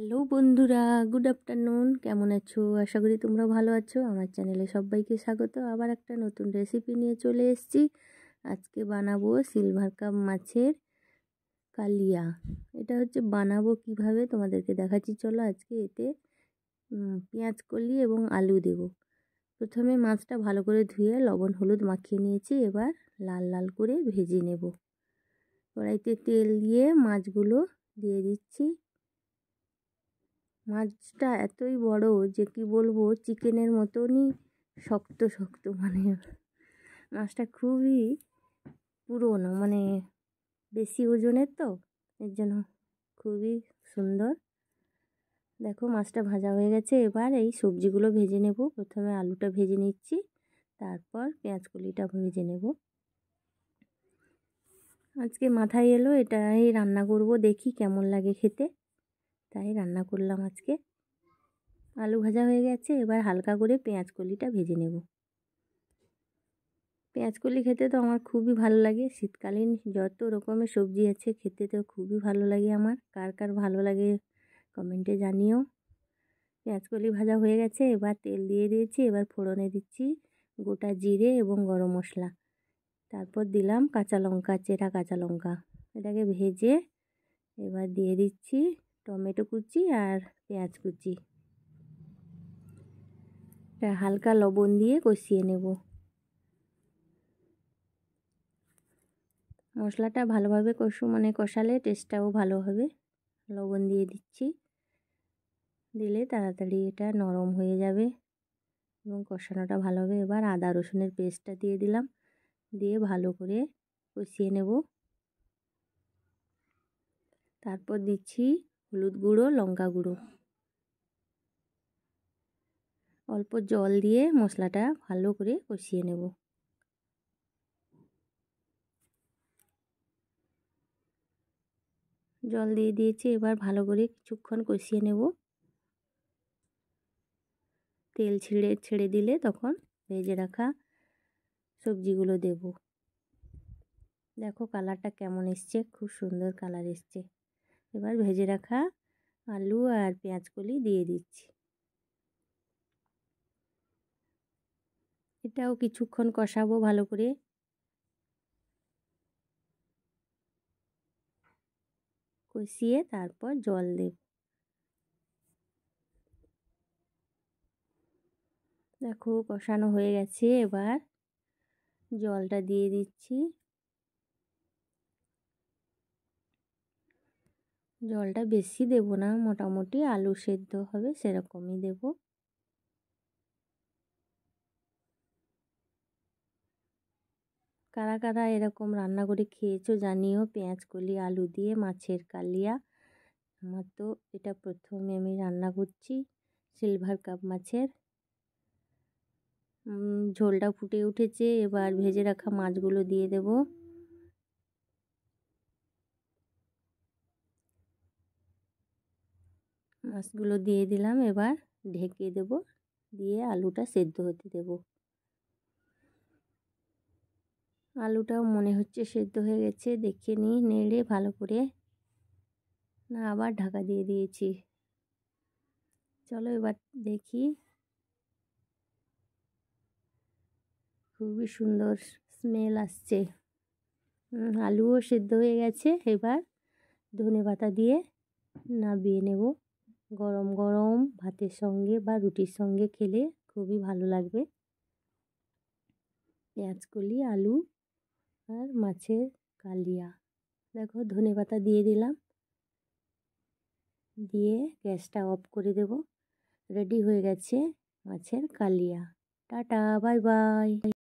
Hello বন্ধুরা, good afternoon. কেমন আছো? আশা করি তোমরা ভালো আছো। আমার চ্যানেলে সবাইকে স্বাগত। আবার একটা নতুন রেসিপি নিয়ে চলে এসেছি। আজকে বানাবো সিলভার কাপ মাছের কালিয়া। এটা বানাবো কিভাবে তোমাদেরকে দেখাচ্ছি। চলো আজকে এতে পেঁয়াজ কলি এবং আলু দেব। প্রথমে মাছটা ভালো করে ধুয়ে লবণ হলুদ মাখিয়ে নিয়েছি। এবার লাল লাল করে ভেজে নেব। কড়াইতে তেল দিয়ে মাছগুলো দিয়ে দিচ্ছি। মাছটা এতই বড় যে কি বলবো, চিকেনের মতনই শক্ত শক্ত। মাছটা খুবই পুরনো, বেশি ওজনের, তো এর জন্য খুবই সুন্দর। দেখো মাছটা ভাজা হয়ে গেছে। এবার এই সবজিগুলো ভেজে নেব। প্রথমে আলুটা ভেজে নিচ্ছি, তারপর পেঁয়াজ কলিটা ভেজে নেব। আজকে মাথায় এলো এটাই রান্না করব, দেখি কেমন লাগে খেতে, তাই রান্না করলাম আজকে। আলু ভাজা হয়ে গেছে। এবার হালকা করে পেঁয়াজ কলিটা ভেজে নেব। পেঁয়াজ কলি খেতে তো আমার খুবই ভালো লাগে। শীতকালীন যত রকমের সবজি আছে খেতে তো খুবই ভালো লাগে আমার। কার কার ভালো লাগে কমেন্টে জানিও। পেঁয়াজ কলি ভাজা হয়ে গেছে। এবার তেল দিয়ে দিয়েছি। এবার ফোড়নে দিচ্ছি গোটা জিরে এবং গরম মশলা। তারপর দিলাম কাঁচা লঙ্কা, চেরা কাঁচা লঙ্কা। এটাকে ভেজে এবার দিয়ে দিচ্ছি টমেটো কুচি আর পেঁয়াজ কুচি। এটা হালকা লবণ দিয়ে কষিয়ে নেব। মশলাটা ভালোভাবে কষালে টেস্টটাও ভালো হবে। লবণ দিয়ে দিচ্ছি, দিলে তাড়াতাড়ি এটা নরম হয়ে যাবে এবং কষানোটা ভালো হবে। এবার আদা রসুনের পেস্টটা দিয়ে দিলাম, দিয়ে ভালো করে কষিয়ে নেব। তারপর দিচ্ছি হলুদ গুঁড়ো, লঙ্কা গুঁড়ো। অল্প জল দিয়ে মশলাটা ভালো করে কষিয়ে নেব। জল দিয়ে দিয়েছি। এবার ভালো করে কিছুক্ষণ কষিয়ে নেব। তেল ছেড়ে দিলে তখন ভেজে রাখা সবজিগুলো দেব। দেখো কালারটা কেমন এসছে, খুব সুন্দর কালার এসছে। এবার ভেজে রাখা আলু আর পেঁয়াজ কলি দিয়ে দিচ্ছি। এটাও কিছুক্ষণ কষাবো ভালো করে। কষিয়ে তারপর জল দেব। দেখো কষানো হয়ে গেছে। এবার জলটা দিয়ে দিচ্ছি। জলটা বেশি দেব না, মোটামুটি আলু সেদ্ধ হবে সেরকমই দেব। কারা কারা এরকম রান্না করে খেয়েছো জানিও, পেঁয়াজ কলি আলু দিয়ে মাছের কালিয়া। আমার তো এটা প্রথমে আমি রান্না করছি সিলভার কাপ মাছের। ঝোলটা ফুটে উঠেছে। এবার ভেজে রাখা মাছগুলো দিয়ে দেব। মাছগুলো দিয়ে দিলাম। এবার ঢেকে দেব, দিয়ে আলুটা সেদ্ধ হতে দেব। আলুটাও মনে হচ্ছে সেদ্ধ হয়ে গেছে, দেখে নিই নেড়ে ভালো করে। না, আবার ঢাকা দিয়ে দিয়েছি। চলো এবার দেখি। খুবই সুন্দর স্মেল আসছে। আলুও সেদ্ধ হয়ে গেছে। এবার ধনেপাতা দিয়ে নামিয়ে নেব। গরম গরম ভাতের সঙ্গে বা রুটির সঙ্গে খেলে খুবই ভালো লাগবে। পেঁয়াজ কলি আলু আর মাছের কালিয়া। দেখো ধনেপাতা দিয়ে দিলাম, দিয়ে গ্যাসটা অফ করে দেব। রেডি হয়ে গেছে মাছের কালিয়া। Tata, bye bye.